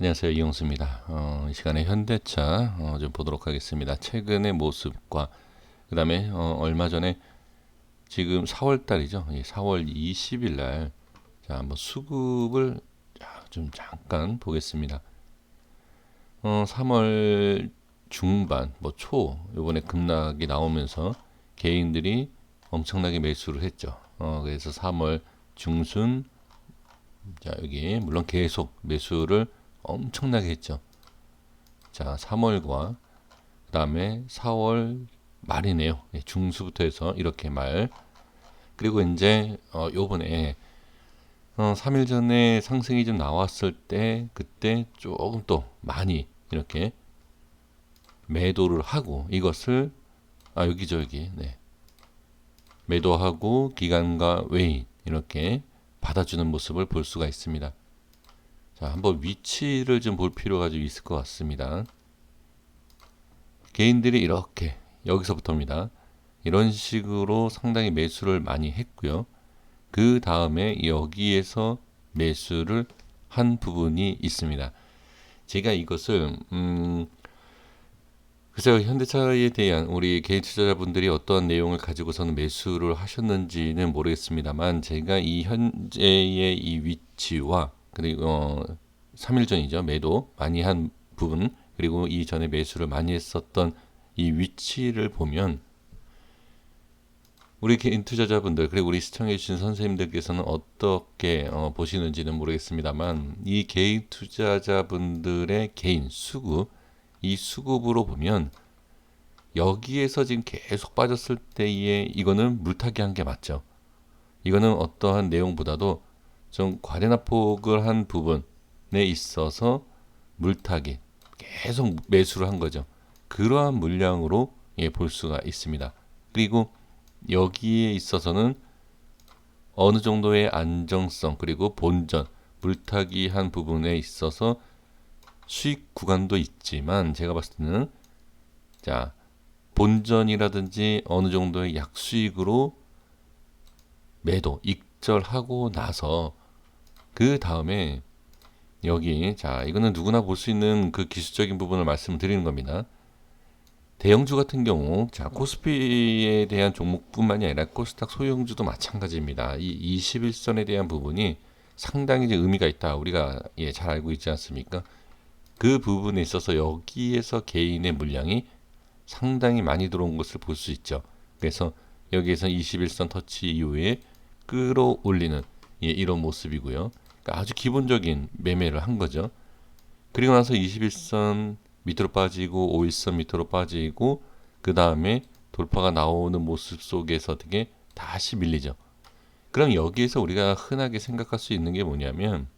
안녕하세요, 이용수입니다. 이 시간에 현대차 좀 보도록 하겠습니다. 최근의 모습과 그 다음에 얼마 전에 지금 4월 달이죠. 4월 20일 날 자, 한번 수급을 좀 잠깐 보겠습니다. 3월 중반, 뭐 초, 요번에 급락이 나오면서 개인들이 엄청나게 매수를 했죠. 그래서 3월 중순, 자, 여기 물론 계속 매수를 엄청나게 했죠. 자, 3월과 그 다음에 4월 말이네요. 중수부터 해서 이렇게 말. 그리고 이제 요번에 3일 전에 상승이 좀 나왔을 때 그때 조금 또 많이 이렇게 매도를 하고 이것을 여기죠, 여기. 네. 매도하고 기관과 외인 이렇게 받아주는 모습을 볼 수가 있습니다. 자, 한번 위치를 좀 볼 필요가 좀 있을 것 같습니다. 개인들이 이렇게 여기서부터입니다. 이런 식으로 상당히 매수를 많이 했고요. 그 다음에 여기에서 매수를 한 부분이 있습니다. 제가 이것을 글쎄요, 현대차에 대한 우리 개인 투자자분들이 어떤 내용을 가지고서는 매수를 하셨는지는 모르겠습니다만 제가 이 현재의 이 위치와 그리고 3일 전이죠, 매도 많이 한 부분, 그리고 이전에 매수를 많이 했었던 이 위치를 보면 우리 개인 투자자분들 그리고 우리 시청해 주신 선생님들께서는 어떻게 보시는지는 모르겠습니다만 이 개인 투자자분들의 개인 수급, 이 수급으로 보면 여기에서 지금 계속 빠졌을 때에 이거는 물타기 한 게 맞죠. 이거는 어떠한 내용보다도 좀 과대납폭을 한 부분에 있어서 물타기 계속 매수를 한 거죠. 그러한 물량으로 볼 수가 있습니다. 그리고 여기에 있어서는 어느 정도의 안정성 그리고 본전 물타기 한 부분에 있어서 수익 구간도 있지만 제가 봤을 때는 자, 본전이라든지 어느 정도의 약수익으로 매도 익절하고 나서 그 다음에 여기 자, 이거는 누구나 볼 수 있는 그 기술적인 부분을 말씀드리는 겁니다. 대형주 같은 경우 자, 코스피에 대한 종목뿐만이 아니라 코스닥 소형주도 마찬가지입니다. 이 21선에 대한 부분이 상당히 이제 의미가 있다. 우리가 잘 알고 있지 않습니까? 그 부분에 있어서 여기에서 개인의 물량이 상당히 많이 들어온 것을 볼 수 있죠. 그래서 여기에서 21선 터치 이후에 끌어올리는 이런 모습이고요. 그러니까 아주 기본적인 매매를 한 거죠. 그리고 나서 21선 밑으로 빠지고 5일선 밑으로 빠지고 그 다음에 돌파가 나오는 모습 속에서 어떻게 다시 밀리죠. 그럼 여기에서 우리가 흔하게 생각할 수 있는 게 뭐냐면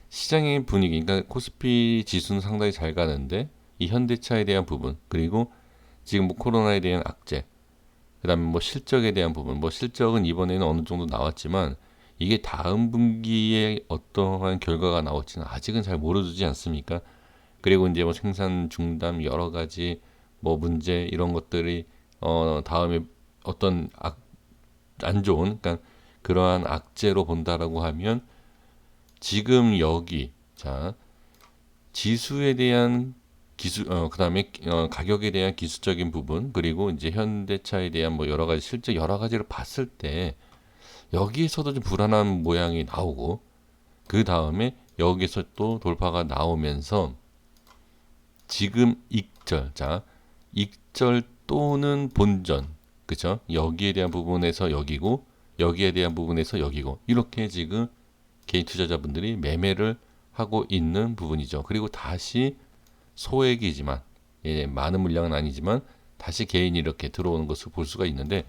시장의 분위기, 그러니까 코스피 지수는 상당히 잘 가는데 이 현대차에 대한 부분, 그리고 지금 뭐 코로나에 대한 악재, 그다음에 뭐 실적에 대한 부분, 뭐 실적은 이번에는 어느 정도 나왔지만 이게 다음 분기에 어떠한 결과가 나올지는 아직은 잘 모르지 않습니까? 그리고 이제 뭐 생산 중단 여러 가지 뭐 문제 이런 것들이 다음에 어떤 안 좋은, 그러니까 그러한 악재로 본다라고 하면 지금 여기 자 지수에 대한 그다음에 가격에 대한 기술적인 부분, 그리고 이제 현대차에 대한 뭐 여러 가지 실제 여러 가지를 봤을 때 여기에서도 좀 불안한 모양이 나오고 그 다음에 여기서 또 돌파가 나오면서 지금 익절, 자 익절 또는 본전, 그쵸? 여기에 대한 부분에서 여기고 여기에 대한 부분에서 여기고 이렇게 지금 개인 투자자분들이 매매를 하고 있는 부분이죠. 그리고 다시 소액이지만 많은 물량은 아니지만 다시 개인이 이렇게 들어오는 것을 볼 수가 있는데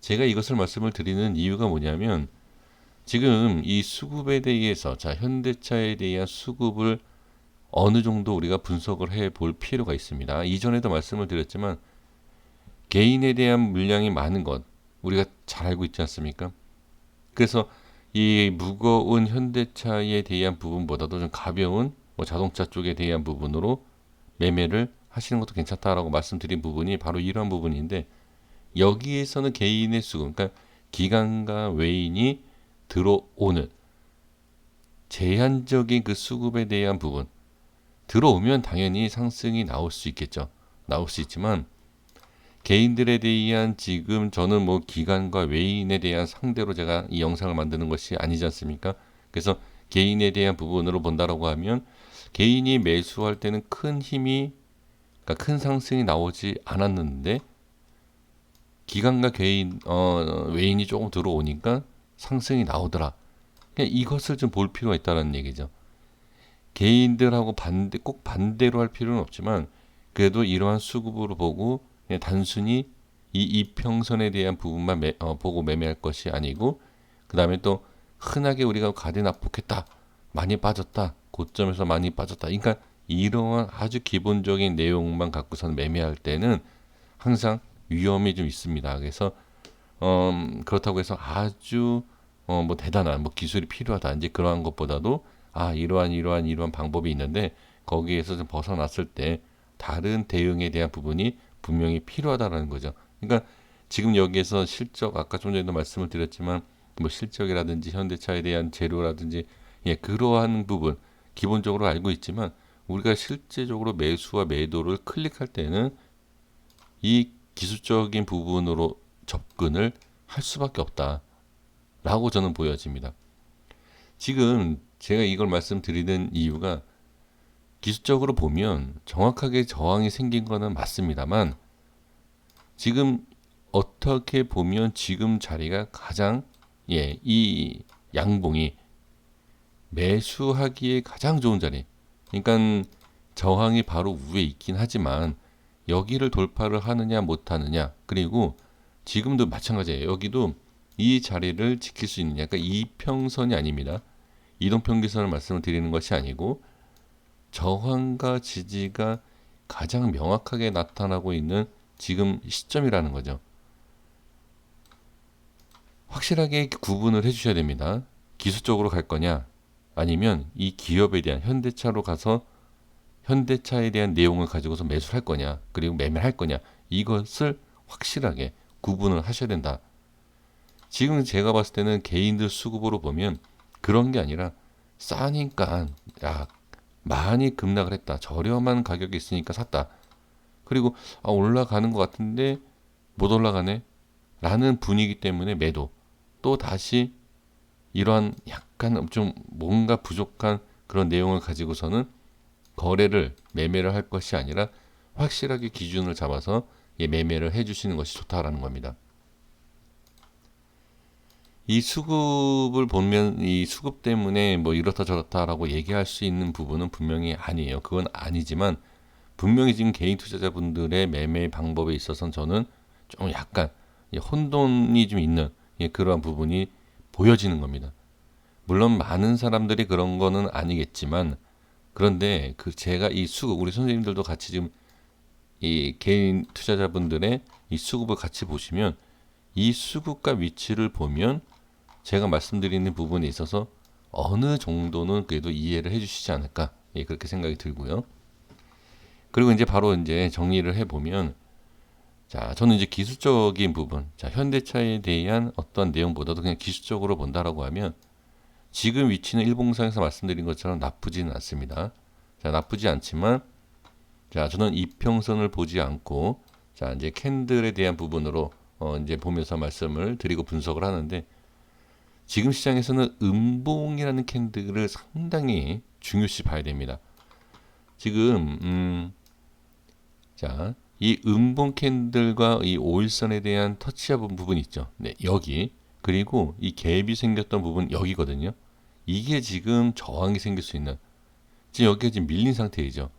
제가 이것을 말씀을 드리는 이유가 뭐냐면 지금 이 수급에 대해서 자 현대차에 대한 수급을 어느 정도 우리가 분석을 해 볼 필요가 있습니다. 이전에도 말씀을 드렸지만 개인에 대한 물량이 많은 것 우리가 잘 알고 있지 않습니까? 그래서 이 무거운 현대차에 대한 부분보다도 좀 가벼운 뭐 자동차 쪽에 대한 부분으로 매매를 하시는 것도 괜찮다라고 말씀드린 부분이 바로 이러한 부분인데 여기에서는 개인의 수급, 그러니까 기관과 외인이 들어오는 제한적인 그 수급에 대한 부분 들어오면 당연히 상승이 나올 수 있겠죠. 나올 수 있지만 개인들에 대한 지금 저는 뭐 기관과 외인에 대한 상대로 제가 이 영상을 만드는 것이 아니지 않습니까? 그래서 개인에 대한 부분으로 본다라고 하면 개인이 매수할 때는 큰 힘이 그러니까 큰 상승이 나오지 않았는데 기관과 개인 외인이 조금 들어오니까 상승이 나오더라. 그냥 이것을 좀 볼 필요가 있다는 얘기죠. 개인들하고 꼭 반대로 할 필요는 없지만 그래도 이러한 수급으로 보고 그냥 단순히 이 이평선에 대한 부분만 보고 매매할 것이 아니고 그 다음에 또 흔하게 우리가 가대 납북했다 많이 빠졌다 고점에서 많이 빠졌다 그러니까 이러한 아주 기본적인 내용만 갖고서는 매매할 때는 항상 위험이 좀 있습니다. 그래서 그렇다고 해서 아주 뭐 대단한 뭐 기술이 필요하다 이제 그러한 것보다도 이러한 방법이 있는데 거기에서 좀 벗어났을 때 다른 대응에 대한 부분이 분명히 필요하다라는 거죠. 그러니까 지금 여기에서 실적 아까 좀 전에도 말씀을 드렸지만 뭐 실적이라든지 현대차에 대한 재료라든지 그러한 부분 기본적으로 알고 있지만 우리가 실제적으로 매수와 매도를 클릭할 때는 이 기술적인 부분으로 접근을 할 수밖에 없다라고 저는 보여집니다. 지금 제가 이걸 말씀드리는 이유가 기술적으로 보면 정확하게 저항이 생긴 거는 맞습니다만 지금 어떻게 보면 지금 자리가 가장 이 양봉이 매수하기에 가장 좋은 자리. 그러니까 저항이 바로 위에 있긴 하지만 여기를 돌파를 하느냐 못하느냐 그리고 지금도 마찬가지예요. 여기도 이 자리를 지킬 수 있느냐. 그러니까 이평선이 아닙니다. 이동평균선을 말씀을 드리는 것이 아니고 저항과 지지가 가장 명확하게 나타나고 있는 지금 시점이라는 거죠. 확실하게 구분을 해주셔야 됩니다. 기술적으로 갈 거냐 아니면 이 기업에 대한 현대차로 가서 현대차에 대한 내용을 가지고서 매수를 할 거냐 그리고 매매를 할 거냐 이것을 확실하게 구분을 하셔야 된다. 지금 제가 봤을 때는 개인들 수급으로 보면 그런 게 아니라 싸니까 많이 급락을 했다. 저렴한 가격이 있으니까 샀다. 그리고 올라가는 것 같은데 못 올라가네 라는 분위기 때문에 매도. 또 다시 이러한 약간 좀 뭔가 부족한 그런 내용을 가지고서는 매매를 할 것이 아니라 확실하게 기준을 잡아서 매매를 해주시는 것이 좋다라는 겁니다. 이 수급을 보면 이 수급 때문에 뭐 이렇다 저렇다라고 얘기할 수 있는 부분은 분명히 아니에요. 그건 아니지만 분명히 지금 개인 투자자분들의 매매 방법에 있어서는 저는 좀 약간 혼돈이 좀 있는 그러한 부분이 보여지는 겁니다. 물론 많은 사람들이 그런 거는 아니겠지만 그런데 제가 이 수급 우리 선생님들도 같이 지금 이 개인 투자자분들의 이 수급을 같이 보시면 이 수급과 위치를 보면 제가 말씀드리는 부분에 있어서 어느 정도는 그래도 이해를 해주시지 않을까 그렇게 생각이 들고요. 그리고 이제 바로 이제 정리를 해보면 자 저는 이제 기술적인 부분 현대차에 대한 어떤 내용보다도 그냥 기술적으로 본다라고 하면 지금 위치는 일봉상에서 말씀드린 것처럼 나쁘지는 않습니다. 나쁘지 않지만 저는 이평선을 보지 않고 이제 캔들에 대한 부분으로 이제 보면서 말씀을 드리고 분석을 하는데 지금 시장에서는 음봉이라는 캔들을 상당히 중요시 봐야 됩니다. 지금 이 음봉 캔들과 이 5일선에 대한 터치해본 부분이 있죠. 네, 여기 그리고 이 갭이 생겼던 부분 여기거든요. 이게 지금 저항이 생길 수 있는 지금 여기가 지금 밀린 상태이죠.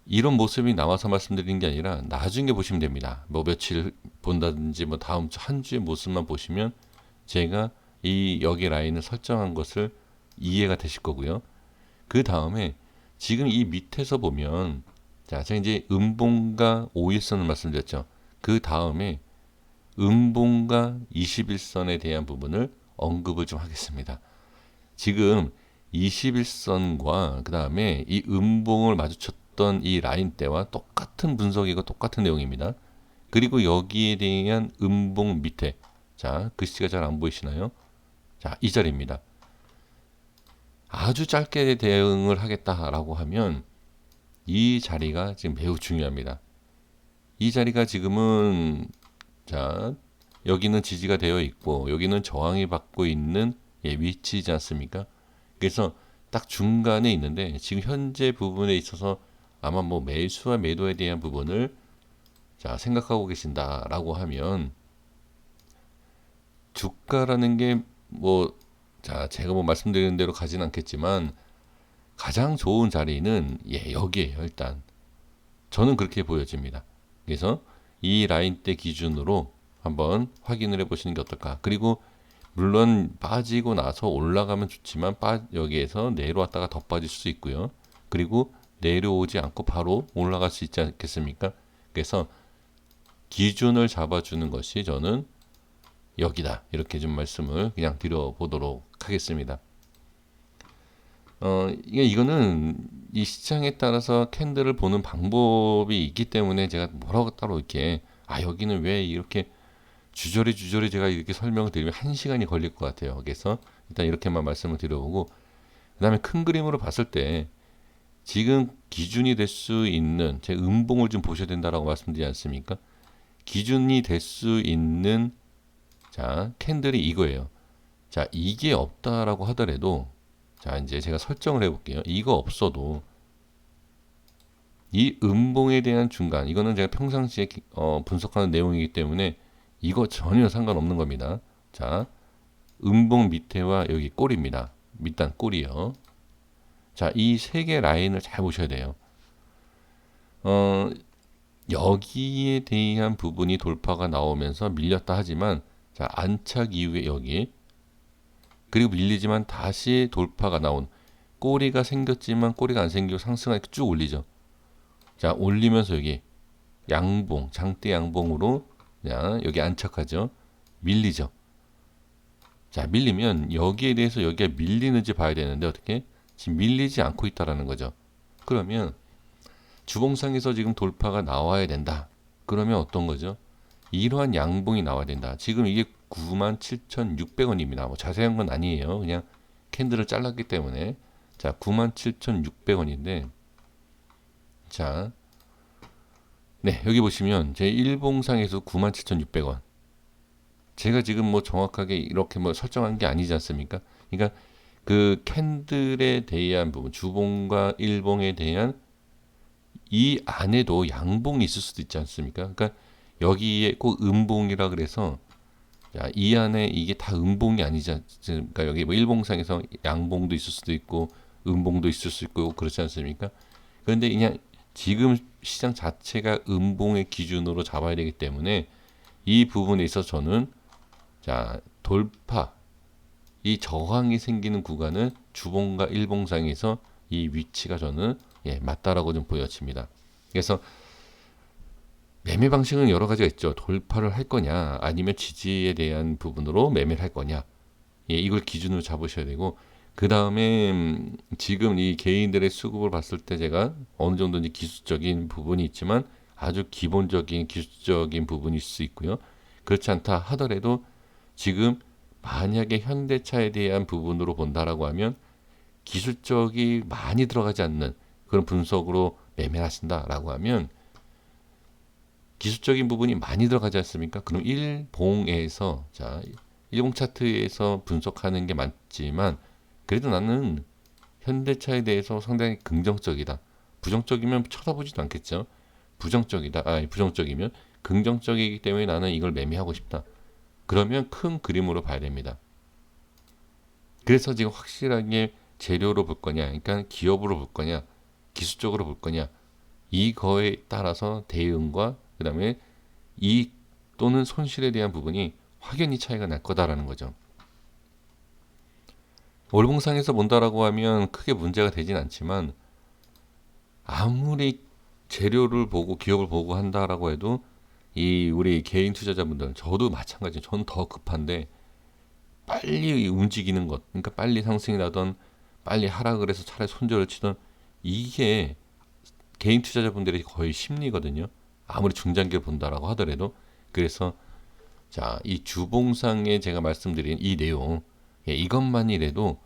이런 모습이 나와서 말씀드리는 게 아니라 나중에 보시면 됩니다. 뭐 며칠 본다든지 뭐 다음 주 한 주의 모습만 보시면 제가 이 여기 라인을 설정한 것을 이해가 되실 거고요. 그 다음에 지금 이 밑에서 보면 제가 이제 음봉과 5일선을 말씀드렸죠. 그 다음에 음봉과 21선에 대한 부분을 언급을 좀 하겠습니다. 지금 21선과 그 다음에 이 음봉을 마주쳤던 이 라인대와 똑같은 분석이고 똑같은 내용입니다. 그리고 여기에 대한 음봉 밑에 글씨가 잘 안 보이시나요? 이 자리입니다. 아주 짧게 대응을 하겠다라고 하면 이 자리가 지금 매우 중요합니다. 이 자리가 지금은 자 여기는 지지가 되어 있고 여기는 저항이 받고 있는 위치이지 않습니까? 그래서 딱 중간에 있는데 지금 현재 부분에 있어서 아마 뭐 매수와 매도에 대한 부분을 생각하고 계신다라고 하면 주가라는 게 뭐 제가 뭐 말씀드리는 대로 가진 않겠지만 가장 좋은 자리는 여기에요. 일단 저는 그렇게 보여집니다. 그래서 이 라인대 기준으로 한번 확인을 해보시는 게 어떨까. 그리고 물론 빠지고 나서 올라가면 좋지만 여기에서 내려왔다가 더 빠질 수 있고요. 그리고 내려오지 않고 바로 올라갈 수 있지 않겠습니까? 그래서 기준을 잡아주는 것이 저는 여기다, 이렇게 좀 말씀을 그냥 드려보도록 하겠습니다. 이거는 이 시장에 따라서 캔들을 보는 방법이 있기 때문에 제가 뭐라고 따로 이렇게 여기는 왜 이렇게 주저리 제가 이렇게 설명을 드리면 1시간이 걸릴 것 같아요. 그래서 일단 이렇게만 말씀을 드려보고, 그 다음에 큰 그림으로 봤을 때 지금 기준이 될 수 있는, 제 음봉을 좀 보셔야 된다라고 말씀드리지 않습니까? 기준이 될 수 있는 캔들이 이거예요. 이게 없다라고 하더라도 이제 제가 설정을 해볼게요. 이거 없어도 이 음봉에 대한 중간, 이거는 제가 평상시에 분석하는 내용이기 때문에 이거 전혀 상관없는 겁니다. 음봉 밑에와 여기 꼬리입니다. 밑단 꼬리요. 이 세 개 라인을 잘 보셔야 돼요. 여기에 대한 부분이 돌파가 나오면서 밀렸다 하지만 안착 이후에 여기, 그리고 밀리지만 다시 돌파가 나온, 꼬리가 생겼지만 꼬리가 안 생기고 상승하게 쭉 올리죠. 올리면서 여기 양봉, 장대 양봉으로 여기 안착하죠. 밀리죠. 밀리면 여기에 대해서 여기가 밀리는지 봐야 되는데 어떻게? 지금 밀리지 않고 있다라는 거죠. 그러면 주봉상에서 지금 돌파가 나와야 된다. 그러면 어떤 거죠? 이러한 양봉이 나와야 된다. 지금 이게 97,600원입니다. 뭐 자세한 건 아니에요. 그냥 캔들을 잘랐기 때문에. 97,600원인데 네, 여기 보시면 제 일봉상에서 97,600원. 제가 지금 뭐 정확하게 이렇게 뭐 설정한 게 아니지 않습니까? 그러니까 그 캔들에 대한 부분, 주봉과 일봉에 대한 이 안에도 양봉이 있을 수도 있지 않습니까? 그러니까 여기에 꼭 음봉이라 그래서 이 안에 이게 다 음봉이 아니지 않습니까? 그러니까 여기 뭐 일봉상에서 양봉도 있을 수도 있고 음봉도 있을 수 있고 그렇지 않습니까? 그런데 그냥 지금 시장 자체가 음봉의 기준으로 잡아야 되기 때문에 이 부분에 있어서 저는 돌파, 이 저항이 생기는 구간은 주봉과 일봉상에서 이 위치가 저는 맞다라고 좀 보여집니다. 그래서 매매 방식은 여러 가지가 있죠. 돌파를 할 거냐, 아니면 지지에 대한 부분으로 매매를 할 거냐. 이걸 기준으로 잡으셔야 되고, 그 다음에 지금 이 개인들의 수급을 봤을 때 제가 어느 정도인지 기술적인 부분이 있지만 아주 기본적인 기술적인 부분일 수 있고요. 그렇지 않다 하더라도 지금 만약에 현대차에 대한 부분으로 본다라고 하면 기술적이 많이 들어가지 않는 그런 분석으로 매매를 하신다라고 하면, 기술적인 부분이 많이 들어가지 않습니까? 그럼 일봉에서 일봉 차트에서 분석하는 게 맞지만 그래도 나는 현대차에 대해서 상당히 긍정적이다. 부정적이면 쳐다보지도 않겠죠. 부정적이면 긍정적이기 때문에 나는 이걸 매매하고 싶다. 그러면 큰 그림으로 봐야 됩니다. 그래서 지금 확실하게 재료로 볼 거냐, 그러니까 기업으로 볼 거냐, 기술적으로 볼 거냐, 이거에 따라서 대응과 그 다음에 이익 또는 손실에 대한 부분이 확연히 차이가 날 거다라는 거죠. 월봉상에서 본다라고 하면 크게 문제가 되진 않지만 아무리 재료를 보고 기업을 보고 한다라고 해도 이 우리 개인 투자자분들, 저도 마찬가지예요. 저는 더 급한데 빨리 움직이는 것, 그러니까 빨리 상승이 나던 빨리 하락을 해서 차라리 손절을 치던, 이게 개인 투자자분들의 거의 심리거든요. 아무리 중장기를 본다라고 하더라도. 그래서 이 주봉상에 제가 말씀드린 이 내용, 이것만이라도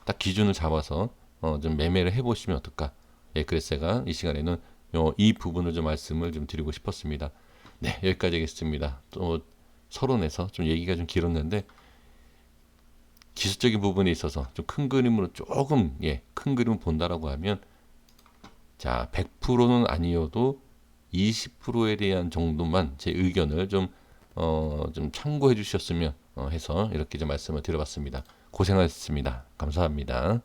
딱 기준을 잡아서 좀 매매를 해보시면 어떨까? 예, 그래서 제가 이 시간에는 이 부분을 좀 말씀을 좀 드리고 싶었습니다. 네, 여기까지 하겠습니다. 또 서론에서 좀 얘기가 좀 길었는데 기술적인 부분에 있어서 좀 큰 그림으로 조금 큰 그림을 본다라고 하면 자 100%는 아니어도 20%에 대한 정도만 제 의견을 좀 참고해 주셨으면 해서 이렇게 좀 말씀을 드려봤습니다. 고생하셨습니다. 감사합니다.